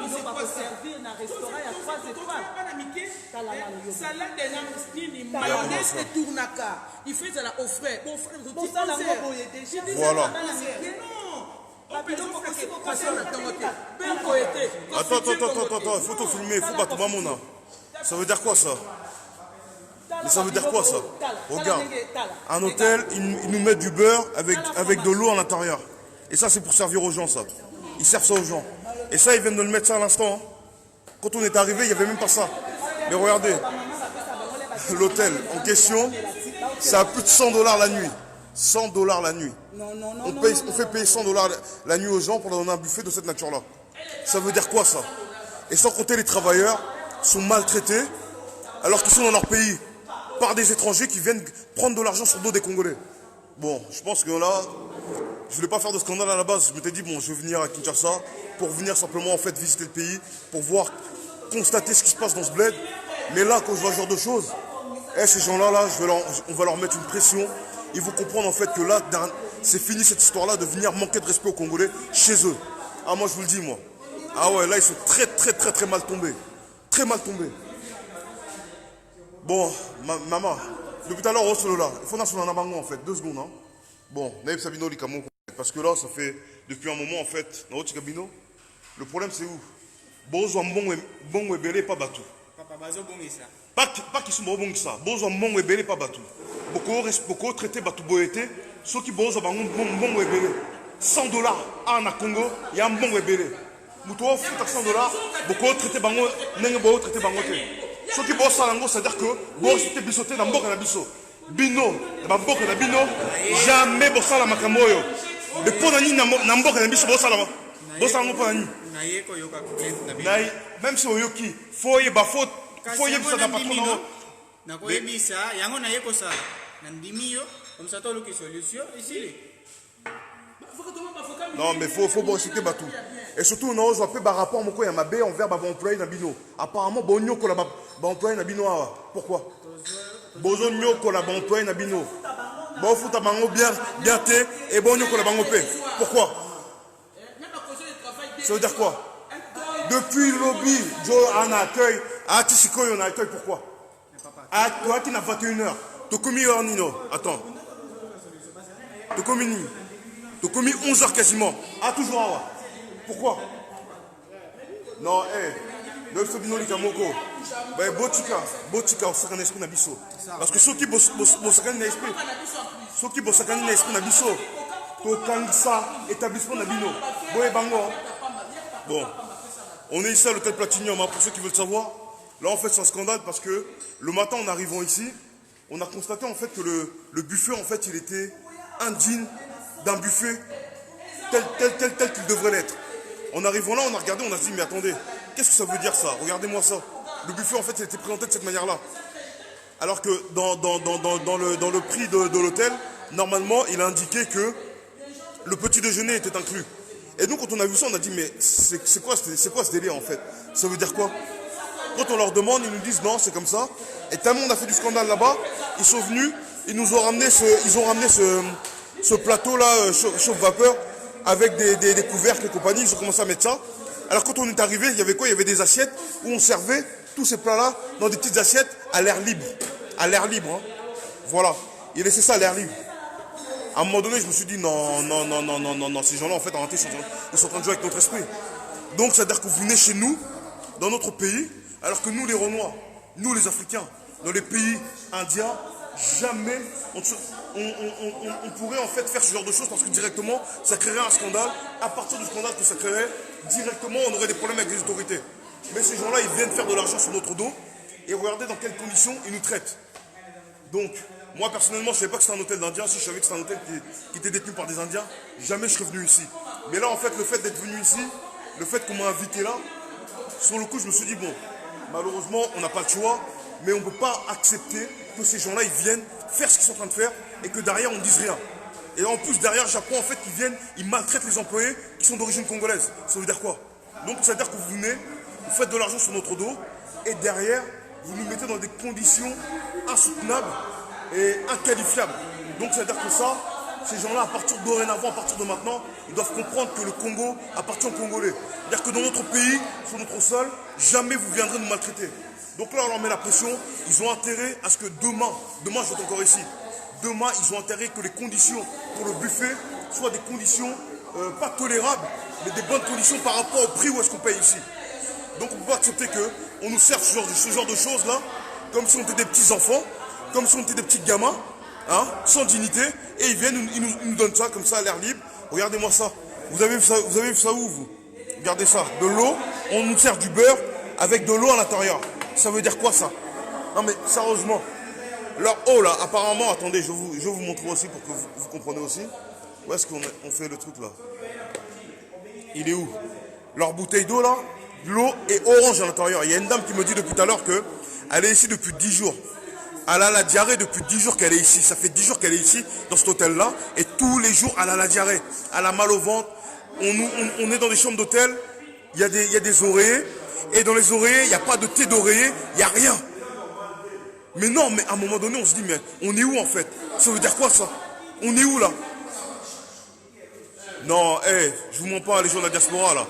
servir dans un restaurant, il y a 3 étoiles. Salade de mayonnaise et tournaka. Il fait ça au frais. Bon, ça, la voilà. Attends, il faut te filmer, il faut battre Mamona. Ça veut dire quoi ça? Mais ça veut dire quoi ça? Regarde, un hôtel, ils nous mettent du beurre avec de l'eau à l'intérieur. Et ça c'est pour servir aux gens ça. Ils servent ça aux gens. Et ça ils viennent de le mettre ça à l'instant. Hein. Quand on est arrivé, il n'y avait même pas ça. Mais regardez, l'hôtel en question, ça a plus de $100 la nuit. $100 la nuit. On fait payer $100 la nuit aux gens pour leur donner un buffet de cette nature-là. Ça veut dire quoi ça? Et sans compter les travailleurs sont maltraités alors qu'ils sont dans leur pays par des étrangers qui viennent prendre de l'argent sur le dos des Congolais. Bon, je pense que là, je voulais pas faire de scandale à la base. Je m'étais dit, bon, je vais venir à Kinshasa pour venir simplement en fait visiter le pays, pour voir, constater ce qui se passe dans ce bled. Mais là, quand je vois ce genre de choses, ces gens-là, on va leur mettre une pression. Ils vont comprendre en fait que là, c'est fini cette histoire-là de venir manquer de respect aux Congolais chez eux. Ah, moi je vous le dis, moi. Ah ouais, là, ils sont très mal tombés. Très mal tombés. Bon, maman, depuis tout à l'heure, on se là. Il faut qu'on en a en fait, 2 secondes. Hein. Bon, Naïb Sabino, parce que là, ça fait depuis un moment en fait, dans votre cabine. Le problème, c'est où? Bozo bon ebele pas bateau. Papa, bazo bon ça. Pas qui sont bon ça. Bozo bon ebele pas bateau. Beaucoup traité bateau boété. Ceux qui bozo bon ebele. $100 à Congo, il y a un bon ebele. Moutoua fout à $100. Beaucoup traité bango, n'engue beau traité bangoté. Ceux qui bossent à l'ango, c'est-à-dire que boss était bisoté dans le biso. Bino, dans le na bino, jamais bossa la makamoyo. Mais pour nani n'ambo na biso bossa la bossa ngo pour nani. Même si oyoki, foye bafot, foye bisa na patron. Na koyebisa, yango na yeko sa. Na ndimio, comme ça to loki solution ici. Non, mais faut citer Batou. Et surtout, on a fait un rapport à ma baie envers mon employé Nabino. Apparemment, bon nyoko la employé Nabino. Pourquoi? Bozo nyoko la employé Nabino. Bon fout à bango bien té et bon nyoko la bango pé. Pourquoi? Ça veut dire quoi? Depuis le lobby, Joe en accueil, à Tissiko on accueil. Pourquoi? À toi qui n'a 21h. Tokomi Ornino. Attends. Tokomi Ni. Tu as commis 11h quasiment. Ah, toujours à pourquoi? Non, le Fabino Likamoko. Botika, on s'est un esprit n'abisso. Parce que ceux qui bossent un esprit, ceux qui bossent un esprit n'abisso, tu as ça, établissement n'abino. Bon, on est ici à l'hôtel Platinium, pour ceux qui veulent savoir. Là, en fait, c'est un scandale parce que le matin, en arrivant ici, on a constaté en fait que le buffet, en fait, il était indigne d'un buffet tel qu'il devrait l'être. En arrivant là, on a regardé, on a dit, mais attendez, qu'est-ce que ça veut dire ça? Regardez-moi ça. Le buffet, en fait, il était présenté de cette manière-là. Alors que dans le prix de l'hôtel, normalement, il a indiqué que le petit déjeuner était inclus. Et nous, quand on a vu ça, on a dit, mais c'est quoi ce délire, en fait? Ça veut dire quoi? Quand on leur demande, ils nous disent, non, c'est comme ça. Et tellement on a fait du scandale là-bas, ils sont venus, ils ont ramené ce plateau-là, chauffe-vapeur, avec des couvercles et compagnie, ils ont commencé à mettre ça. Alors quand on est arrivé, il y avait quoi? Il y avait des assiettes où on servait tous ces plats-là dans des petites assiettes à l'air libre. À l'air libre, hein. Voilà. Ils laissaient ça à l'air libre. À un moment donné, je me suis dit, non, ces gens-là, en fait, en réalité, ils sont en train de jouer avec notre esprit. Donc, c'est-à-dire que vous venez chez nous, dans notre pays, alors que nous, les Renois, nous, les Africains, dans les pays indiens, jamais on pourrait en fait faire ce genre de choses parce que directement ça créerait un scandale. À partir du scandale que ça créerait, directement on aurait des problèmes avec les autorités. Mais ces gens-là, ils viennent faire de l'argent sur notre dos et regardez dans quelles conditions ils nous traitent. Donc, moi personnellement, je ne savais pas que c'était un hôtel d'Indiens. Si je savais que c'était un hôtel qui était détenu par des Indiens, jamais je serais venu ici. Mais là, en fait, le fait d'être venu ici, le fait qu'on m'a invité là, sur le coup, je me suis dit, bon, malheureusement, on n'a pas le choix, mais on ne peut pas accepter que ces gens-là, ils viennent faire ce qu'ils sont en train de faire et que derrière, on ne dise rien. Et en plus, derrière, j'apprends en fait qu'ils viennent, ils maltraitent les employés qui sont d'origine congolaise. Ça veut dire quoi? Donc, ça veut dire que vous venez, vous faites de l'argent sur notre dos et derrière, vous nous mettez dans des conditions insoutenables et inqualifiables. Donc, ça veut dire que ça, ces gens-là, à partir de dorénavant, à partir de maintenant, ils doivent comprendre que le Congo appartient aux Congolais. C'est-à-dire que dans notre pays, sur notre sol, jamais vous viendrez nous maltraiter. Donc là, on leur met la pression. Ils ont intérêt à ce que demain je vais être encore ici, demain, ils ont intérêt que les conditions pour le buffet soient des conditions pas tolérables, mais des bonnes conditions par rapport au prix où est-ce qu'on paye ici. Donc on ne peut pas accepter qu'on nous serve ce genre de choses-là, comme si on était des petits enfants, comme si on était des petits gamins, hein, sans dignité, et ils viennent, ils nous donnent ça comme ça à l'air libre. Regardez-moi ça. Vous avez vu ça où, vous? Regardez ça. De l'eau, on nous sert du beurre avec de l'eau à l'intérieur. Ça veut dire quoi, ça? Non mais sérieusement. Leur eau là, apparemment, attendez, je vais vous montrer aussi pour que vous compreniez aussi. Où est-ce qu'on fait le truc là? Il est où? Leur bouteille d'eau là, l'eau est orange à l'intérieur. Il y a une dame qui me dit depuis tout à l'heure qu'elle est ici depuis 10 jours. Elle a la diarrhée depuis 10 jours qu'elle est ici. Ça fait 10 jours qu'elle est ici, dans cet hôtel-là. Et tous les jours, elle a la diarrhée. Elle a mal au ventre. On est dans des chambres d'hôtel. Il y a des oreillers. Et dans les oreillers, il n'y a pas de thé d'oreiller. Il n'y a rien. Mais non, mais à un moment donné, on se dit, mais on est où en fait? Ça veut dire quoi ça? On est où là? Non, je vous mens pas, les gens de la diaspora là.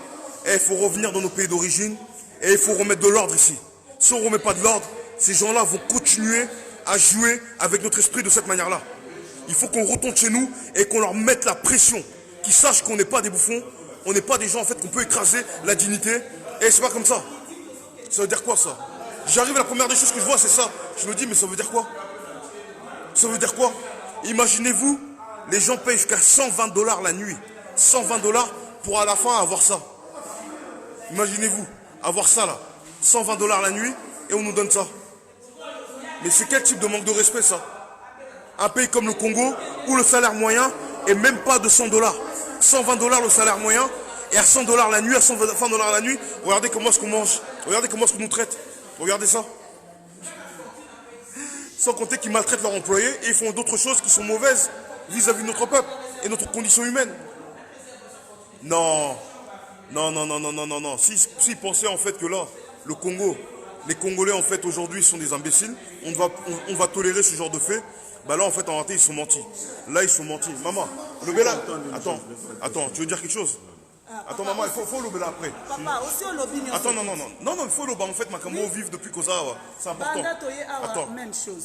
Il faut revenir dans nos pays d'origine et il faut remettre de l'ordre ici. Si on ne remet pas de l'ordre, ces gens-là vont continuer à jouer avec notre esprit de cette manière-là. Il faut qu'on retourne chez nous et qu'on leur mette la pression. Qu'ils sachent qu'on n'est pas des bouffons, on n'est pas des gens en fait qu'on peut écraser la dignité. Et c'est pas comme ça. Ça veut dire quoi ça? J'arrive, la première des choses que je vois, c'est ça. Je me dis, mais ça veut dire quoi? Ça veut dire quoi? Imaginez-vous, les gens payent jusqu'à 120 $ la nuit. 120 $ pour à la fin avoir ça. Imaginez-vous, avoir ça là. 120 $ la nuit et on nous donne ça. Mais c'est quel type de manque de respect ça? Un pays comme le Congo où le salaire moyen est même pas de 100 $. 120 $ le salaire moyen et à 100 $ la nuit, à 120 $ la nuit, regardez comment est-ce qu'on mange. Regardez comment est-ce qu'on nous traite. Regardez ça. Sans compter qu'ils maltraitent leurs employés et ils font d'autres choses qui sont mauvaises vis-à-vis de notre peuple et notre condition humaine. Non. Non, non, non, non, non, non, non. S'ils pensaient en fait que là, le Congo, les Congolais en fait aujourd'hui sont des imbéciles, on va tolérer ce genre de fait, bah là en fait en réalité ils sont mentis. Là ils sont mentis. Maman, le Bella. Attends, tu veux dire quelque chose? Attends maman, il faut le Bella après. Papa, aussi au lobby. Attends, non, il faut le en fait, ma camo vive depuis Kozawa. C'est important. Attends. Même chose.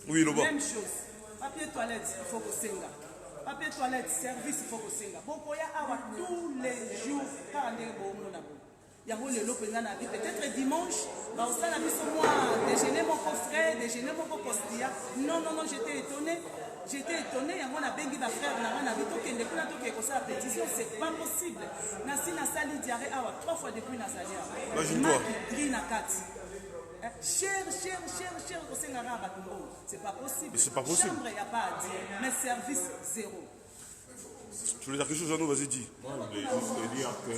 Oui, le Même chose. Papier toilette, il faut que senga. Papier toilette, service, il faut que senga. Bon, pour y avoir tous les jours, peut-être dimanche, ça a mis moi déjeuner mon coffret, déjeuner mon costilla. Non, j'étais étonné. J'étais étonné, il y a un bengi ma frère, c'est pas possible. Nasi na sali diarrhée 3 fois depuis na sali. Imagine-toi. Cher, c'est pas possible. Mais c'est pas possible. Chambre, il n'y a pas à dire, mais service zéro. Tu veux dire quelque chose, Jeannot? Vas-y, dis. Moi, je voulais juste dire que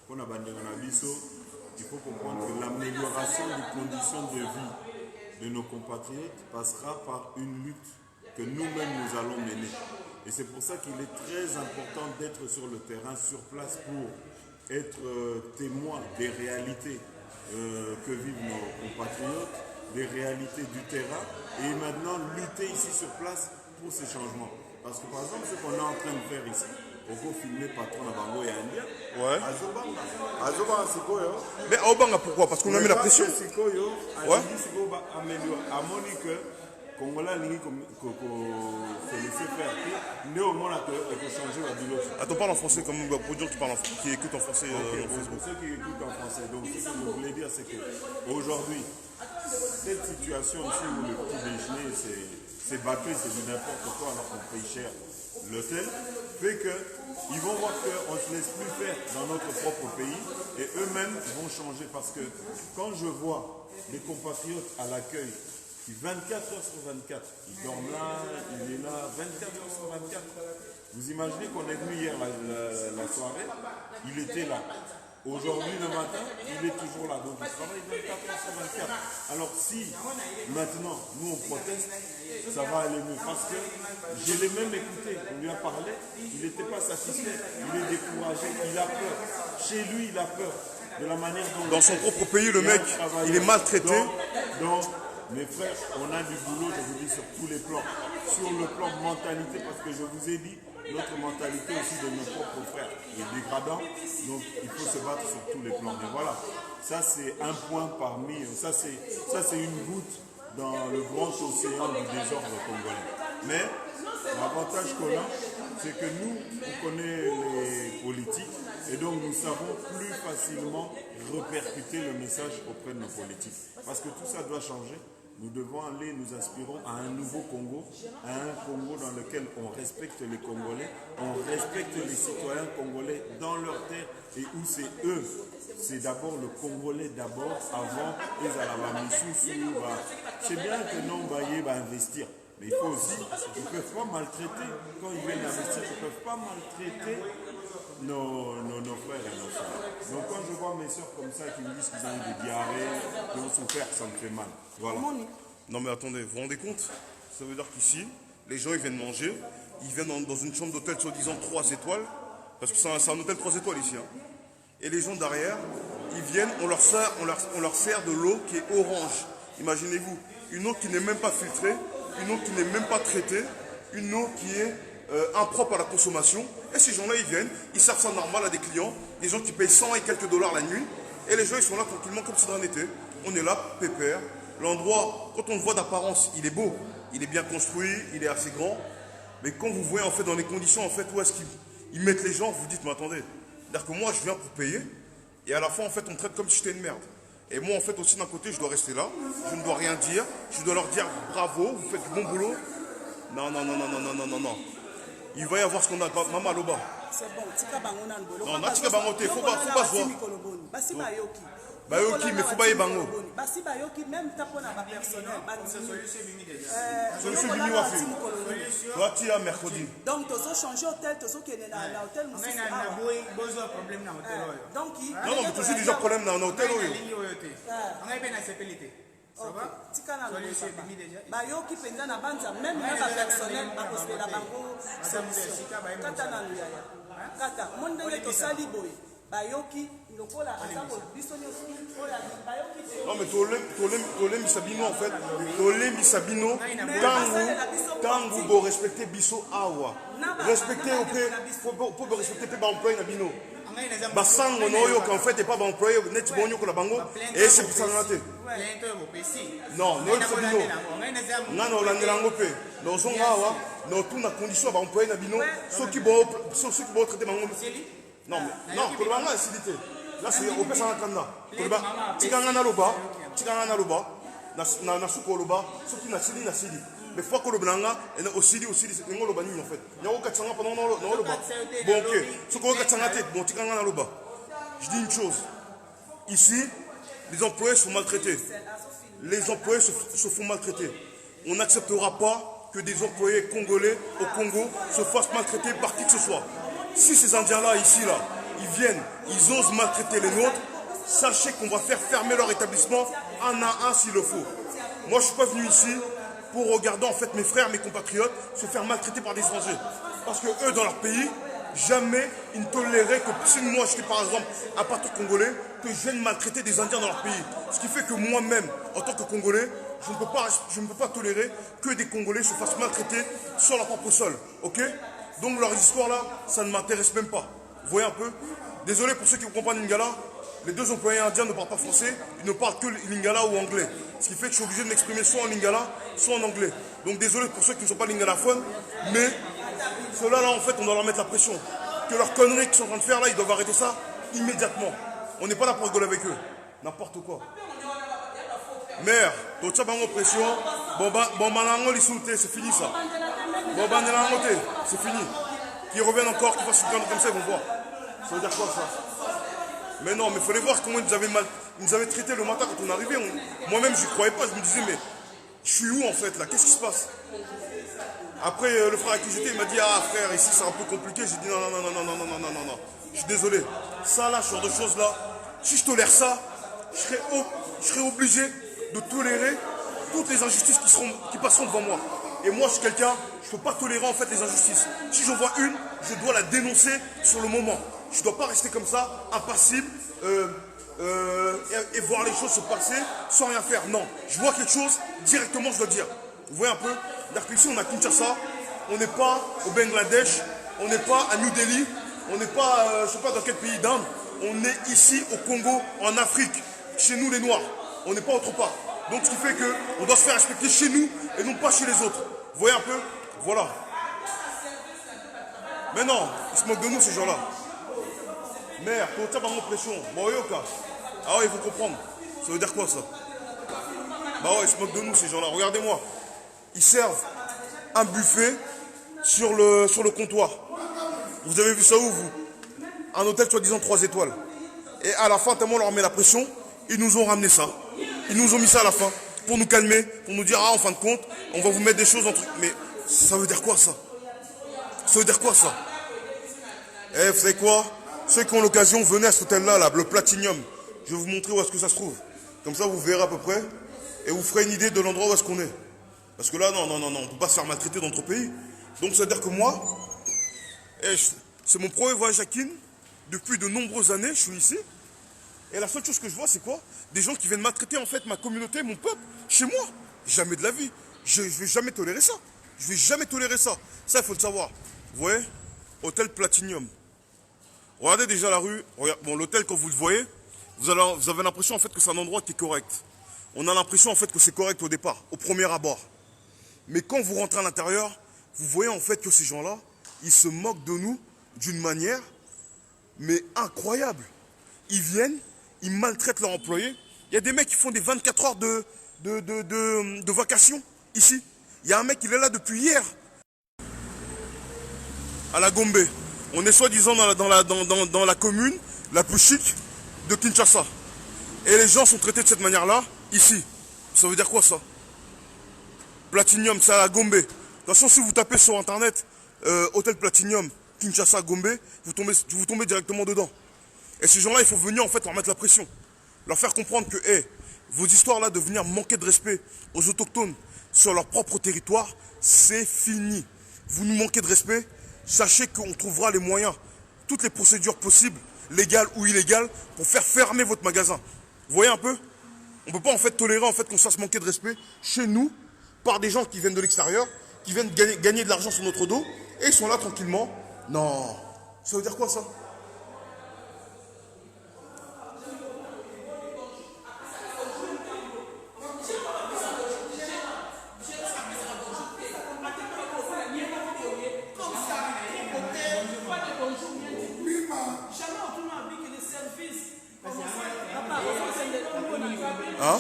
pour la bande de il faut comprendre que l'amélioration des conditions de vie de nos compatriotes passera par une lutte que nous-mêmes nous allons mener. Et c'est pour ça qu'il est très important d'être sur le terrain, sur place, pour être témoin des réalités que vivent nos compatriotes, des réalités du terrain, et maintenant lutter ici sur place pour ces changements. Parce que par exemple, ce qu'on est en train de faire ici, on peut filmer patron à Bango et India. Ouais. Azobanga Sikoyo. Mais à Obanga, pourquoi? Parce qu'on a mis la pression. Sikoyo, ouais. À Monique, Congolais, il faut laisser faire. Néanmoins, il faut changer la biologie. Attends, parle en français comme pour les gens qui écoutent en français. Pour ceux qui écoutent en français, donc ce que je voulais dire, c'est qu'aujourd'hui, cette situation ici où le petit déjeuner c'est battu, c'est du n'importe quoi alors qu'on paye cher l'hôtel, fait qu'ils vont voir qu'on ne se laisse plus faire dans notre propre pays et eux-mêmes vont changer parce que quand je vois les compatriotes à l'accueil qui 24 heures sur 24, ils dorment là, il est là, 24 heures sur 24. Vous imaginez qu'on est venu hier la soirée, il était là. Aujourd'hui, le matin, il est toujours là. Donc, il travaille 24 heures sur 24. Alors, si maintenant, nous, on proteste, ça va aller mieux. Parce que je l'ai même écouté. On lui a parlé. Il n'était pas satisfait. Il est découragé. Il a peur. Chez lui, il a peur. De la manière dont... Dans son propre pays, le mec, il est maltraité. Donc, mes frères, on a du boulot, je vous dis, sur tous les plans. sur le plan mentalité, parce que je vous ai dit, notre mentalité aussi de nos propres frères est dégradant, donc il faut se battre sur tous les plans. Mais voilà, ça c'est un point parmi, ça c'est une goutte dans le grand océan du désordre congolais. Mais l'avantage qu'on a, c'est que nous, on connaît les politiques et donc nous savons plus facilement répercuter le message auprès de nos politiques. Parce que tout ça doit changer. Nous devons aller, nous aspirons à un nouveau Congo, à un Congo dans lequel on respecte les Congolais, on respecte les citoyens congolais dans leur terre et où c'est eux. C'est d'abord le Congolais d'abord, avant les Alabamissou. C'est bien que non, Baye va investir. Mais il faut aussi, ils ne peuvent pas maltraiter, quand ils viennent investir, ils ne peuvent pas maltraiter nos frères et nos soeurs. Donc quand je vois mes soeurs comme ça qui me disent qu'ils ont eu des diarrhées, qui ont souffert, ça me fait mal. Voilà. Non mais attendez, vous vous rendez compte? Ça veut dire qu'ici, les gens ils viennent manger, ils viennent dans une chambre d'hôtel soi-disant 3 étoiles, parce que c'est un hôtel 3 étoiles ici. Hein. Et les gens derrière, ils viennent, on leur sert de l'eau qui est orange. Imaginez-vous, une eau qui n'est même pas filtrée, une eau qui n'est même pas traitée, une eau qui est impropre à la consommation. Et ces gens-là, ils viennent, ils servent ça normal à des clients, des gens qui payent 100 et quelques dollars la nuit. Et les gens, ils sont là tranquillement comme si de rien n'était. On est là, pépère. L'endroit, quand on le voit d'apparence, il est beau, il est bien construit, il est assez grand. Mais quand vous voyez en fait dans les conditions en fait où est-ce qu'ils mettent les gens, vous vous dites, mais attendez, c'est-à-dire que moi, je viens pour payer. Et à la fin, en fait, on traite comme si j'étais une merde. Et moi, en fait, aussi d'un côté, je dois rester là. Je ne dois rien dire. Je dois leur dire bravo, vous faites du bon boulot. Non, non, non, non, non, non, non, non, non. Il va y avoir ce qu'on a. Maman Loba. C'est bon, tika bango nan bolo. Non, tika bango te, faut pas voir. Basi bayoki. Bayoki, mais faut pas y bango. Basi bayoki, même tapona ba personnel. Solution bini wa fi. Toi, tu as mercredi. Donc, tu as changé hôtel, tu as changé l'hôtel. Donc, non, non, mais tu as déjà problème dans l'hôtel. Ça va? Bayoki penza na banza même na personnel akosela bango solution. Kata na luyaya. Kata mondele to sali boy. Bayoki lokola azako biso nyoso oya bayoki. Non mais tolem Sabino en fait. Tolem Sabino tangu bo respecter biso awa. Respecter pour respecter ba employé na bino. Basango noyo qu'en fait n'est pas employé net bonyo ko la bango et c'est pour ça noté. Non, non Sabino. Non landelango pe. No zonga awa, no tout na condition ba employé na bino, ceux qui vont traiter bango. Non mais non, ko banga acidité. Là c'est au pesa na kanda. Ko ba tikanga na loba na suko loba, surtout na sili. Mais fois que le blanga et aussi c'est ngolo bani en fait. Yao katsanga pendant no loba. Bon OK, ce qu'on katsanga tête, bon tikanga na loba. Je dis une chose. Ici, les employés sont maltraités. Les employés se font maltraiter. On n'acceptera pas que des employés congolais au Congo se fassent maltraiter par qui que ce soit. Si ces Indiens-là, ici, là, ils viennent, ils osent maltraiter les nôtres, sachez qu'on va faire fermer leur établissement un à un s'il le faut. Moi, je ne suis pas venu ici pour regarder en fait mes frères, mes compatriotes se faire maltraiter par des étrangers. Parce que eux, dans leur pays, jamais ils ne toléraient que si moi j'étais par exemple un patron congolais, que je vienne maltraiter des Indiens dans leur pays. Ce qui fait que moi-même, en tant que Congolais, je ne peux pas tolérer que des Congolais se fassent maltraiter sur leur propre sol. Ok? Donc leur histoire là, ça ne m'intéresse même pas. Vous voyez un peu? Désolé pour ceux qui ne comprennent pas Lingala. Les deux employés indiens ne parlent pas français, ils ne parlent que lingala ou anglais. Ce qui fait que je suis obligé de m'exprimer soit en lingala, soit en anglais. Donc désolé pour ceux qui ne sont pas lingalaphones, mais ceux-là, là, en fait, on doit leur mettre la pression. Que leurs conneries qu'ils sont en train de faire là, ils doivent arrêter ça immédiatement. On n'est pas là pour rigoler avec eux. N'importe quoi. Mère, tout ça, pression. Bon, c'est fini ça. Bon, c'est fini. Qu'ils reviennent encore, qu'ils fassent une connerie comme ça, ils vont voir. Ça veut dire quoi ça? Mais non, mais il fallait voir comment ils nous avaient traité le matin quand on arrivait. Moi-même, je ne croyais pas. Je me disais, mais je suis où en fait là? Qu'est-ce qui se passe? Après, le frère avec qui j'étais, il m'a dit, ah frère, ici c'est un peu compliqué. J'ai dit, non. Je suis désolé. Ça là, ce genre de choses là, si je tolère ça, je serai obligé de tolérer toutes les injustices qui passeront devant moi. Et moi, je suis quelqu'un, je ne peux pas tolérer en fait les injustices. Si j'en vois une, je dois la dénoncer sur le moment. Je ne dois pas rester comme ça, impassible, et voir les choses se passer sans rien faire. Non, je vois quelque chose, directement je dois dire. Vous voyez un peu? C'est-à-dire qu'ici, on a Kinshasa, on n'est pas au Bangladesh, on n'est pas à New Delhi, on n'est pas, je ne sais pas dans quel pays d'Inde. On est ici au Congo, en Afrique, chez nous les Noirs. On n'est pas autre part. Donc ce qui fait qu'on doit se faire respecter chez nous et non pas chez les autres. Vous voyez un peu? Voilà. Mais non, ils se moquent de nous ces gens-là. Merde, t'as pas mon pression. Bon, yoka. Ah ouais, il faut comprendre. Ça veut dire quoi ça? Bah ouais, ils se moquent de nous ces gens-là. Regardez-moi. Ils servent un buffet sur le comptoir. Vous avez vu ça où, vous? Un hôtel soi-disant 3 étoiles. Et à la fin, tellement on leur met la pression, ils nous ont ramené ça. Ils nous ont mis ça à la fin pour nous calmer, pour nous dire, ah, en fin de compte, on va vous mettre des choses en truc. Mais ça veut dire quoi ça? Ça veut dire quoi ça? Eh, vous savez quoi? Ceux qui ont l'occasion, venez à cet hôtel-là, là, le Platinum. Je vais vous montrer où est-ce que ça se trouve. Comme ça, vous verrez à peu près et vous ferez une idée de l'endroit où est-ce qu'on est. Parce que là, non, on ne peut pas se faire maltraiter dans notre pays. Donc, ça veut dire que moi, c'est mon premier voyage à Kin. Depuis de nombreuses années, je suis ici. Et la seule chose que je vois, c'est quoi? Des gens qui viennent maltraiter en fait ma communauté, mon peuple, chez moi. Jamais de la vie. Je ne vais jamais tolérer ça. Je ne vais jamais tolérer ça. Ça, il faut le savoir. Vous voyez? Hôtel Platinum. Regardez déjà la rue. Bon, l'hôtel, quand vous le voyez, vous avez l'impression en fait que c'est un endroit qui est correct. On a l'impression en fait que c'est correct au départ, au premier abord. Mais quand vous rentrez à l'intérieur, vous voyez en fait que ces gens-là, ils se moquent de nous d'une manière, mais incroyable. Ils viennent, ils maltraitent leurs employés. Il y a des mecs qui font des 24 heures de vacations ici. Il y a un mec, il est là depuis hier. À la Gombe. On est soi-disant dans la commune la plus chic de Kinshasa. Et les gens sont traités de cette manière-là, ici. Ça veut dire quoi ça? Platinum, c'est à la Gombe. De toute façon, si vous tapez sur internet Hôtel Platinum, Kinshasa, Gombe, vous tombez directement dedans. Et ces gens-là, il faut venir en fait leur mettre la pression. Leur faire comprendre que vos histoires-là de venir manquer de respect aux autochtones sur leur propre territoire, c'est fini. Vous nous manquez de respect, sachez qu'on trouvera les moyens, toutes les procédures possibles, légales ou illégales, pour faire fermer votre magasin. Vous voyez un peu? On ne peut pas en fait tolérer en fait qu'on se fasse manquer de respect chez nous par des gens qui viennent de l'extérieur, qui viennent gagner de l'argent sur notre dos, et ils sont là tranquillement. Non. Ça veut dire quoi ça? Hein?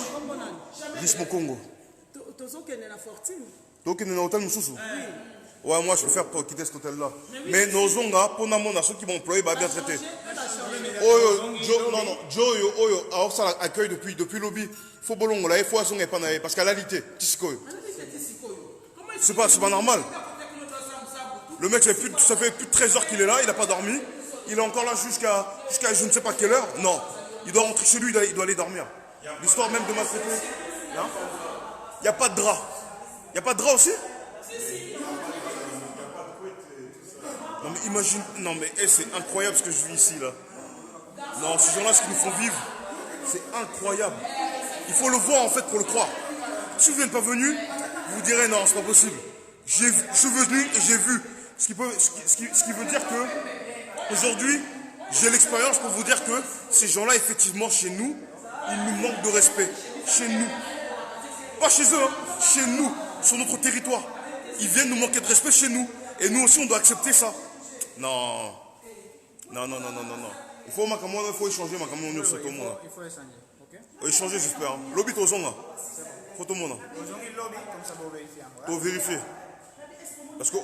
Rismo Congo. Donc il y a un hôtel Moussoussou. Ouais, moi je préfère quitter cet hôtel-là. Mais nos ongas, pour ceux qui m'ont employé, bah bien traité. Joe, alors ça accueille depuis lobby. Faut bolongo là, il faut assumer parce qu'à la réalité, c'est pas normal. Le mec, ça fait plus de 13 heures qu'il est là, il n'a pas dormi. Il est encore là jusqu'à je ne sais pas quelle heure. Non, il doit rentrer chez lui, il doit aller dormir. L'histoire même de maltraiter. Il n'y a pas de drap. Il n'y a pas de drap aussi? Non mais imagine, non mais c'est incroyable ce que je vis ici là. Non, ces gens-là, ce qu'ils nous font vivre, c'est incroyable. Il faut le voir en fait pour le croire. Si vous n'êtes pas venu, vous direz non, c'est pas possible. Je suis venu et j'ai vu. Ce qui veut dire que aujourd'hui, j'ai l'expérience pour vous dire que ces gens-là, effectivement, chez nous, ils nous manquent de respect. Chez nous. Pas chez eux, hein. Chez nous, sur notre territoire. Ils viennent nous manquer de respect chez nous. Et nous aussi, on doit accepter ça. Non. Non. Il faut échanger, il faut échanger, ok? Échanger, j'espère. Lobby, t'as là. Faut tout le monde. Pour vérifier. Parce que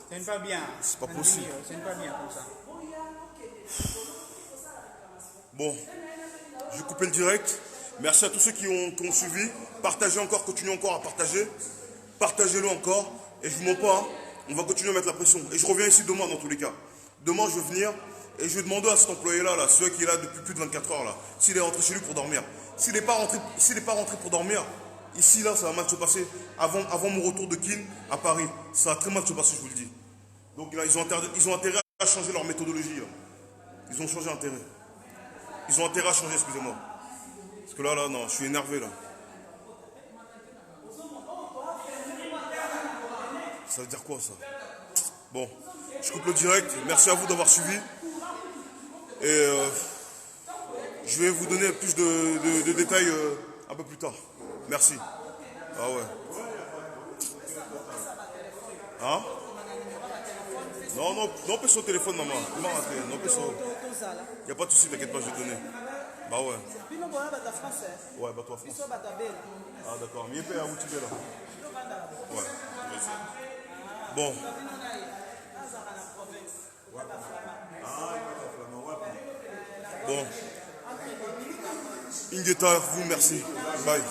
c'est pas bien. C'est pas possible. C'est pas bien comme ça. Bon, je vais couper le direct. Merci à tous ceux qui ont suivi. Partagez encore, continuez encore à partager. Partagez-le encore. Et je vous mens pas, hein, on va continuer à mettre la pression. Et je reviens ici demain dans tous les cas. Demain, je vais venir et je vais demander à cet employé-là, celui qui est là depuis plus de 24 heures, là, s'il est rentré chez lui pour dormir. S'il n'est pas rentré pour dormir, ici, là, ça va mal se passer. Avant mon retour de Kin à Paris, ça va très mal se passer, je vous le dis. Donc là, ils ont intérêt à changer leur méthodologie. Là. Ils ont changé intérêt. Ils ont intérêt à changer, excusez-moi. Parce que là, non, je suis énervé, là. Ça veut dire quoi ça? Bon, je coupe le direct. Merci à vous d'avoir suivi. Et je vais vous donner plus de détails un peu plus tard. Merci. Ah ouais. Hein? Non, non, non, pas sur le téléphone, maman. Comment rater? Non, pas sur. Il n'y a pas de souci, t'inquiète pas, je vais te donner. Bah ouais. Ouais, bah toi, France. Ah d'accord. Mais il y a où tu es là? Ouais. Bon. Bon. Ingeta, vous, merci. Bye.